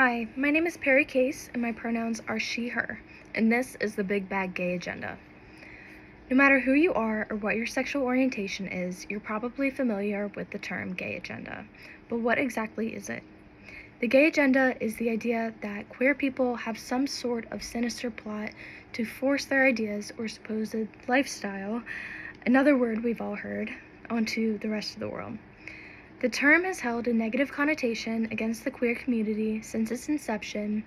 Hi, my name is Perry Case, and my pronouns are she, her, and this is the Big Bag Gay Agenda. No matter who you are or what your sexual orientation is, you're probably familiar with the term gay agenda. But what exactly is it? The gay agenda is the idea that queer people have some sort of sinister plot to force their ideas or supposed lifestyle, another word we've all heard, onto the rest of the world. The term has held a negative connotation against the queer community since its inception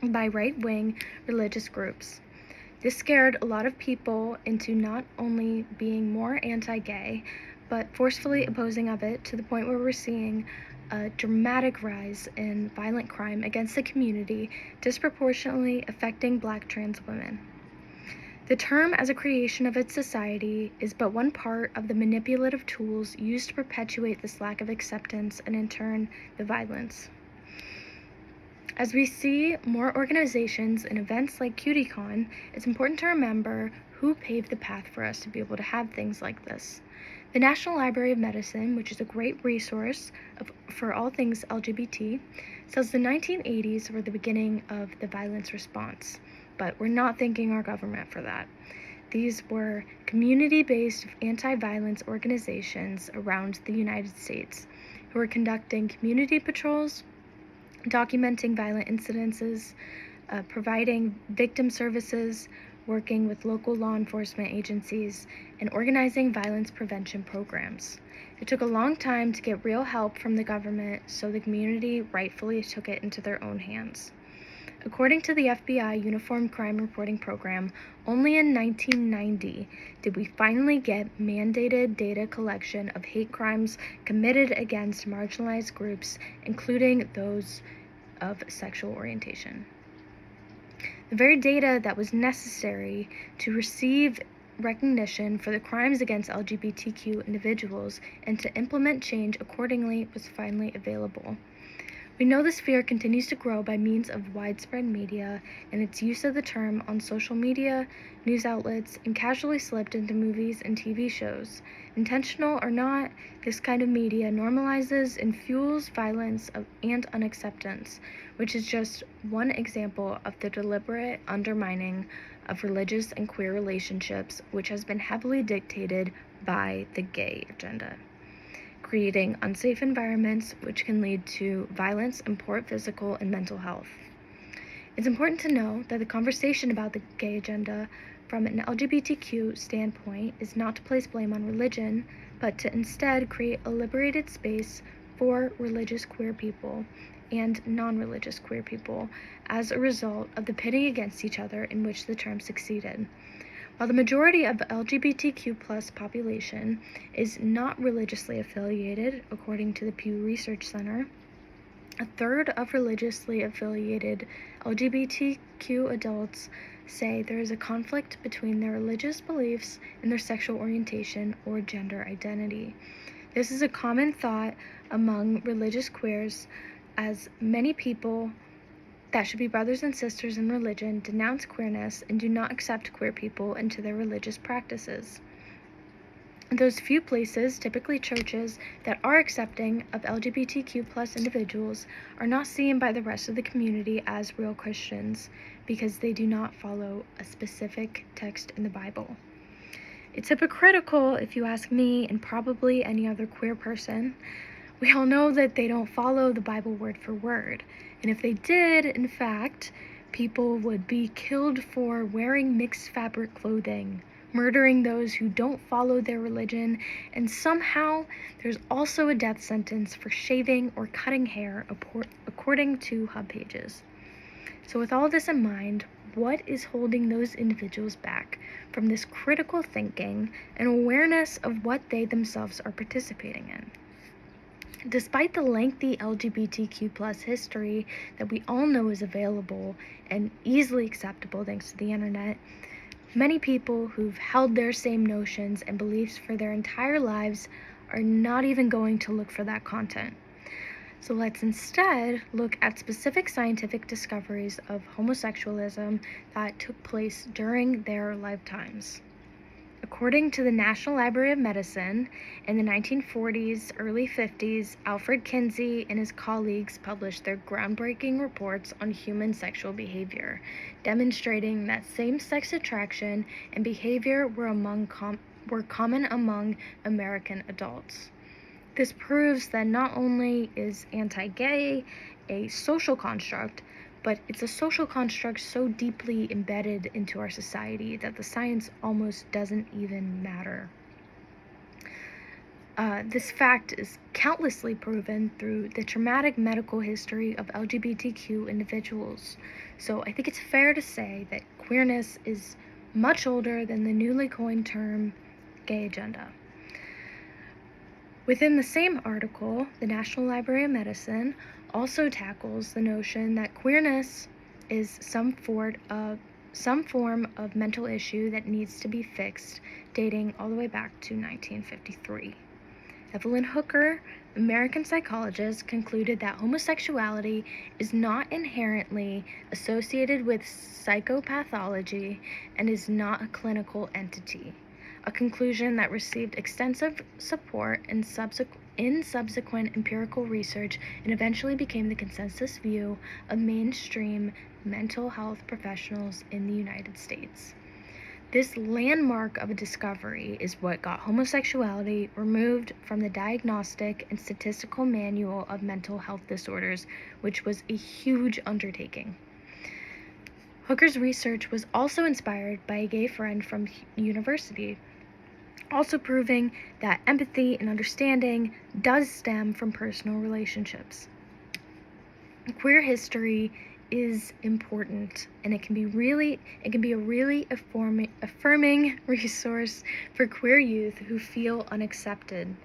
by right-wing religious groups. This scared a lot of people into not only being more anti-gay, but forcefully opposing of it to the point where we're seeing a dramatic rise in violent crime against the community, disproportionately affecting Black trans women. The term, as a creation of its society, is but one part of the manipulative tools used to perpetuate this lack of acceptance and, in turn, the violence. As we see more organizations and events like CutieCon, it's important to remember who paved the path for us to be able to have things like this. The National Library of Medicine, which is a great resource for all things LGBT, says the 1980s were the beginning of the violence response, but we're not thanking our government for that. These were community-based anti-violence organizations around the United States who were conducting community patrols, documenting violent incidences, providing victim services, working with local law enforcement agencies, and organizing violence prevention programs. It took a long time to get real help from the government, so the community rightfully took it into their own hands. According to the FBI Uniform Crime Reporting Program, only in 1990 did we finally get mandated data collection of hate crimes committed against marginalized groups, including those of sexual orientation. The very data that was necessary to receive recognition for the crimes against LGBTQ individuals and to implement change accordingly was finally available. We know this fear continues to grow by means of widespread media and its use of the term on social media, news outlets, and casually slipped into movies and TV shows. Intentional or not, this kind of media normalizes and fuels violence and unacceptance, which is just one example of the deliberate undermining of religious and queer relationships, which has been heavily dictated by the gay agenda, creating unsafe environments which can lead to violence and poor physical and mental health. It's important to know that the conversation about the gay agenda from an LGBTQ standpoint is not to place blame on religion, but to instead create a liberated space for religious queer people and non-religious queer people as a result of the pitting against each other in which the term succeeded. While the majority of the LGBTQ+ population is not religiously affiliated, according to the Pew Research Center, a third of religiously affiliated LGBTQ adults say there is a conflict between their religious beliefs and their sexual orientation or gender identity. This is a common thought among religious queers, as many people that should be brothers and sisters in religion denounce queerness and do not accept queer people into their religious practices. Those few places, typically churches, that are accepting of LGBTQ+ individuals are not seen by the rest of the community as real Christians because they do not follow a specific text in the Bible. It's hypocritical, if you ask me, and probably any other queer person. We all know that they don't follow the Bible word for word. And if they did, in fact, people would be killed for wearing mixed fabric clothing, murdering those who don't follow their religion, and somehow there's also a death sentence for shaving or cutting hair, according to Hub Pages. So with all this in mind, what is holding those individuals back from this critical thinking and awareness of what they themselves are participating in? Despite the lengthy LGBTQ+ history that we all know is available and easily acceptable thanks to the internet, many people who've held their same notions and beliefs for their entire lives are not even going to look for that content. So let's instead look at specific scientific discoveries of homosexualism that took place during their lifetimes. According to the National Library of Medicine, in the 1940s, early 50s, Alfred Kinsey and his colleagues published their groundbreaking reports on human sexual behavior, demonstrating that same-sex attraction and behavior were common among American adults. This proves that not only is anti-gay a social construct, but it's a social construct so deeply embedded into our society that the science almost doesn't even matter. This fact is countlessly proven through the traumatic medical history of LGBTQ individuals. So I think it's fair to say that queerness is much older than the newly coined term gay agenda. Within the same article, the National Library of Medicine also tackles the notion that queerness is some form of mental issue that needs to be fixed, dating all the way back to 1953. Evelyn Hooker, American psychologist, concluded that homosexuality is not inherently associated with psychopathology and is not a clinical entity, a conclusion that received extensive support in subsequent empirical research and eventually became the consensus view of mainstream mental health professionals in the United States. This landmark of a discovery is what got homosexuality removed from the Diagnostic and Statistical Manual of Mental Health Disorders, which was a huge undertaking. Hooker's research was also inspired by a gay friend from university, also proving that empathy and understanding does stem from personal relationships. Queer history is important, and it can be a really affirming resource for queer youth who feel unaccepted.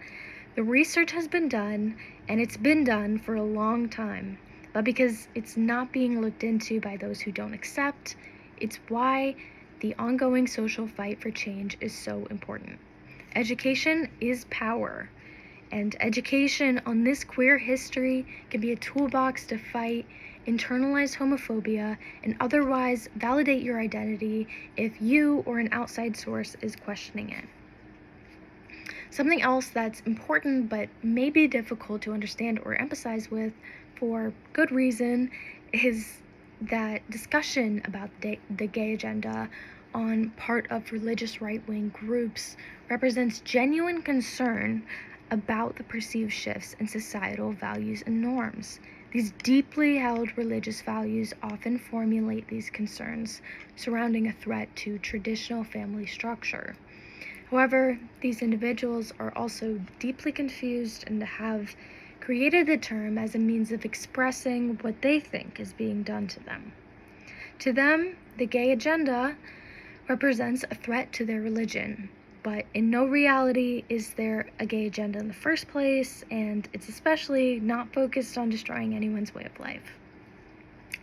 The research has been done, and it's been done for a long time, but because it's not being looked into by those who don't accept, it's why the ongoing social fight for change is so important. Education is power, and education on this queer history can be a toolbox to fight internalized homophobia and otherwise validate your identity if you or an outside source is questioning it. Something else that's important but may be difficult to understand or empathize with for good reason is that discussion about the gay agenda on part of religious right-wing groups represents genuine concern about the perceived shifts in societal values and norms. These deeply held religious values often formulate these concerns surrounding a threat to traditional family structure. However, these individuals are also deeply confused and have created the term as a means of expressing what they think is being done to them. To them, the gay agenda represents a threat to their religion, but in no reality is there a gay agenda in the first place, and it's especially not focused on destroying anyone's way of life.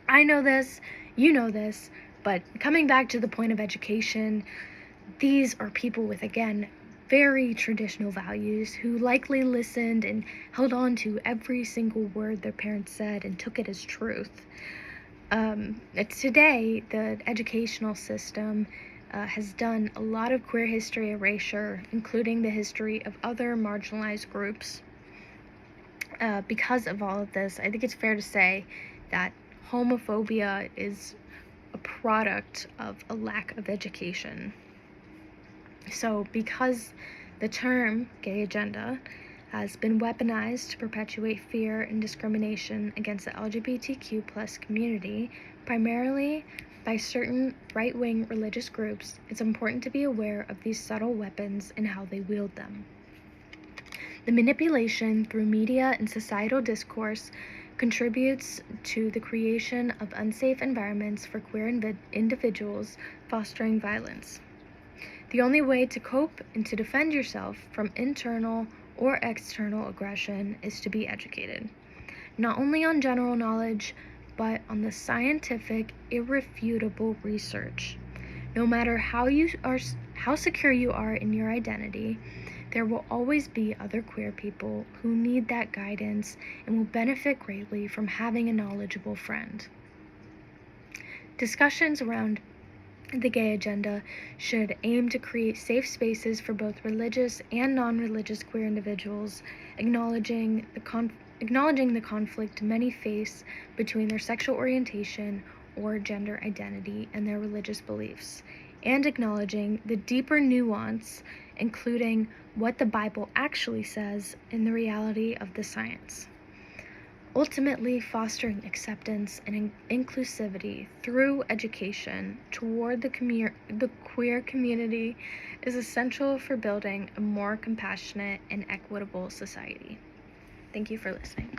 I know this, you know this, but coming back to the point of education, these are people with, again, very traditional values who likely listened and held on to every single word their parents said and took it as truth. Today, the educational system has done a lot of queer history erasure, including the history of other marginalized groups. Because of all of this, I think it's fair to say that homophobia is a product of a lack of education. So because the term gay agenda has been weaponized to perpetuate fear and discrimination against the LGBTQ plus community, primarily by certain right-wing religious groups, it's important to be aware of these subtle weapons and how they wield them. The manipulation through media and societal discourse contributes to the creation of unsafe environments for queer individuals, fostering violence. The only way to cope and to defend yourself from internal or external aggression is to be educated, not only on general knowledge, but on the scientific, irrefutable research. No matter how secure you are in your identity, there will always be other queer people who need that guidance and will benefit greatly from having a knowledgeable friend. Discussions around The gay agenda should aim to create safe spaces for both religious and non-religious queer individuals, acknowledging the conflict many face between their sexual orientation or gender identity and their religious beliefs, and acknowledging the deeper nuance, including what the Bible actually says in the reality of the science. Ultimately, fostering acceptance and inclusivity through education toward the queer community is essential for building a more compassionate and equitable society. Thank you for listening.